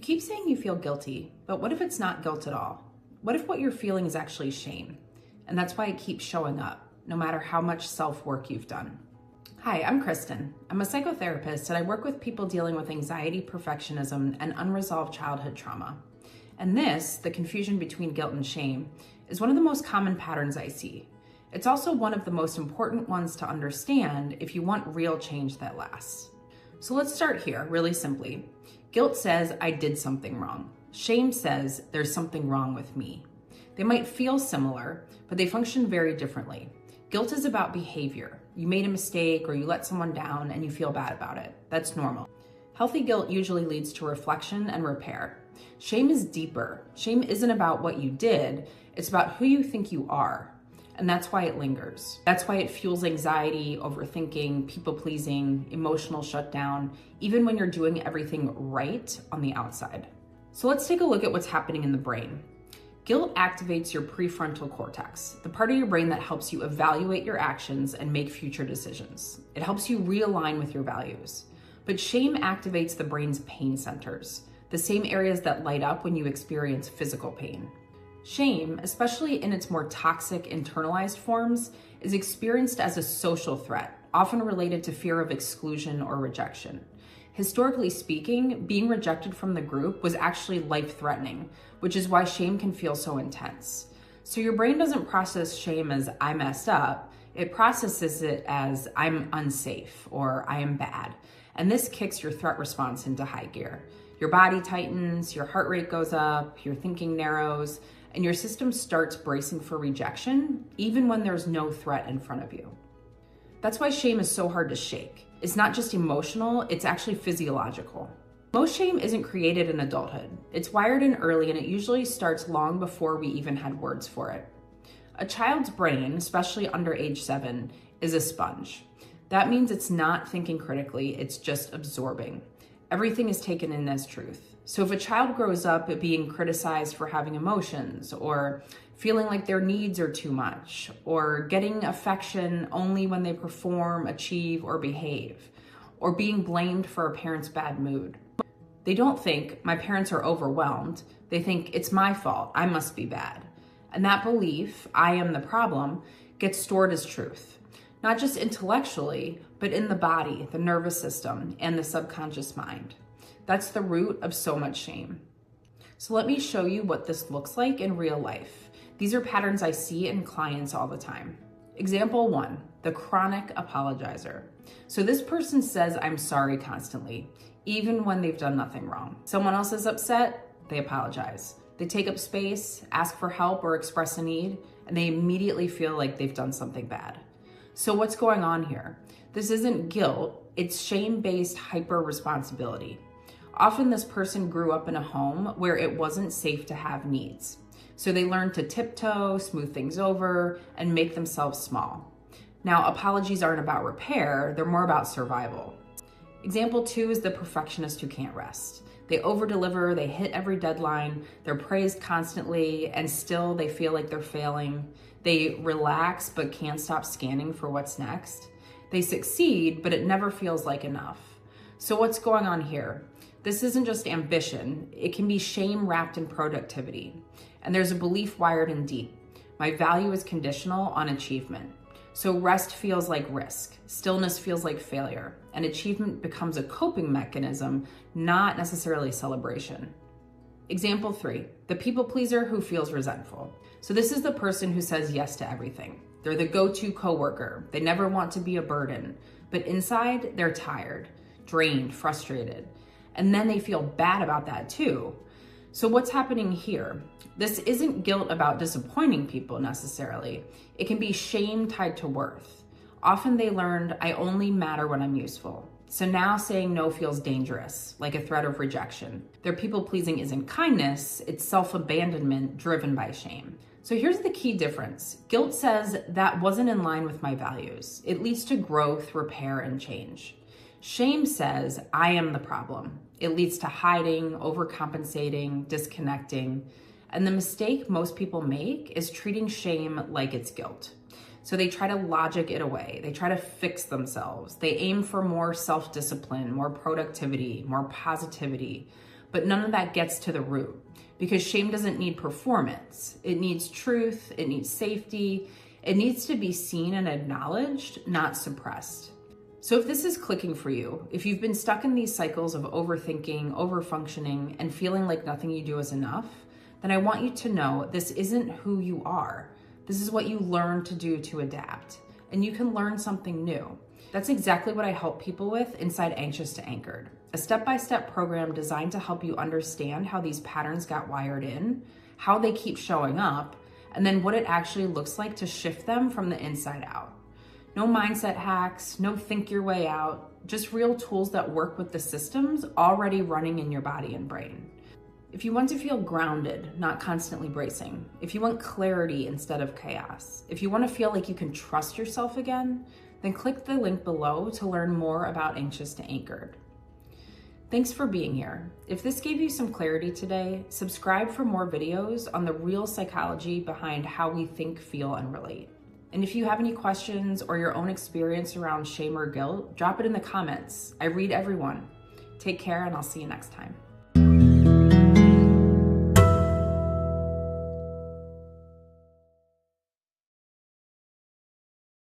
keep saying you feel guilty, but what if it's not guilt at all? What if what you're feeling is actually shame? And that's why it keeps showing up, no matter how much self-work you've done. Hi, I'm Kristen. I'm a psychotherapist and I work with people dealing with anxiety, perfectionism, and unresolved childhood trauma. And this, the confusion between guilt and shame, is one of the most common patterns I see. It's also one of the most important ones to understand if you want real change that lasts. So let's start here, really simply. Guilt says, I did something wrong. Shame says, there's something wrong with me. They might feel similar, but they function very differently. Guilt is about behavior. You made a mistake or you let someone down and you feel bad about it. That's normal. Healthy guilt usually leads to reflection and repair. Shame is deeper. Shame isn't about what you did, it's about who you think you are. And that's why it lingers. That's why it fuels anxiety, overthinking, people-pleasing, emotional shutdown, even when you're doing everything right on the outside. So let's take a look at what's happening in the brain. Guilt activates your prefrontal cortex, the part of your brain that helps you evaluate your actions and make future decisions. It helps you realign with your values. But shame activates the brain's pain centers, the same areas that light up when you experience physical pain. Shame, especially in its more toxic internalized forms, is experienced as a social threat, often related to fear of exclusion or rejection. Historically speaking, being rejected from the group was actually life-threatening, which is why shame can feel so intense. So your brain doesn't process shame as I messed up, it processes it as I'm unsafe or I am bad. And this kicks your threat response into high gear. Your body tightens, your heart rate goes up, your thinking narrows, and your system starts bracing for rejection, even when there's no threat in front of you. That's why shame is so hard to shake. It's not just emotional, it's actually physiological. Most shame isn't created in adulthood. It's wired in early and it usually starts long before we even had words for it. A child's brain, especially under age 7, is a sponge. That means it's not thinking critically, it's just absorbing. Everything is taken in as truth. So if a child grows up being criticized for having emotions or feeling like their needs are too much or getting affection only when they perform, achieve, or behave, or being blamed for a parent's bad mood, they don't think my parents are overwhelmed. They think it's my fault. I must be bad. And that belief, I am the problem, gets stored as truth, not just intellectually, but in the body, the nervous system, and the subconscious mind. That's the root of so much shame. So let me show you what this looks like in real life. These are patterns I see in clients all the time. Example 1, the chronic apologizer. So this person says, I'm sorry constantly, even when they've done nothing wrong. Someone else is upset, they apologize. They take up space, ask for help or express a need, and they immediately feel like they've done something bad. So what's going on here? This isn't guilt, it's shame-based hyper-responsibility. Often this person grew up in a home where it wasn't safe to have needs. So they learned to tiptoe, smooth things over, and make themselves small. Now, apologies aren't about repair, they're more about survival. Example 2 is the perfectionist who can't rest. They over-deliver, they hit every deadline, they're praised constantly, and still they feel like they're failing. They relax but can't stop scanning for what's next. They succeed, but it never feels like enough. So what's going on here? This isn't just ambition, it can be shame wrapped in productivity. And there's a belief wired in deep. My value is conditional on achievement. So rest feels like risk, stillness feels like failure, and achievement becomes a coping mechanism, not necessarily celebration. Example 3, the people pleaser who feels resentful. So this is the person who says yes to everything. They're the go-to coworker. They never want to be a burden, but inside they're tired, drained, frustrated. And then they feel bad about that too. So what's happening here? This isn't guilt about disappointing people necessarily. It can be shame tied to worth. Often they learned, I only matter when I'm useful. So now saying no feels dangerous, like a threat of rejection. Their people-pleasing isn't kindness, it's self-abandonment driven by shame. So here's the key difference. Guilt says that wasn't in line with my values. It leads to growth, repair, and change. Shame says, I am the problem. It leads to hiding, overcompensating, disconnecting. And the mistake most people make is treating shame like it's guilt. So they try to logic it away. They try to fix themselves. They aim for more self-discipline, more productivity, more positivity. but none of that gets to the root, because shame doesn't need performance. It needs truth, it needs safety, it needs to be seen and acknowledged, not suppressed. So if this is clicking for you, if you've been stuck in these cycles of overthinking, overfunctioning, and feeling like nothing you do is enough, then I want you to know this isn't who you are. This is what you learn to do to adapt, and you can learn something new. That's exactly what I help people with inside Anxious to Anchored, a step-by-step program designed to help you understand how these patterns got wired in, how they keep showing up, and then what it actually looks like to shift them from the inside out. No mindset hacks, no think your way out, just real tools that work with the systems already running in your body and brain. If you want to feel grounded, not constantly bracing, if you want clarity instead of chaos, if you want to feel like you can trust yourself again, then click the link below to learn more about Anxious to Anchored. Thanks for being here. If this gave you some clarity today, subscribe for more videos on the real psychology behind how we think, feel, and relate. And if you have any questions or your own experience around shame or guilt, drop it in the comments. I read everyone. Take care, and I'll see you next time.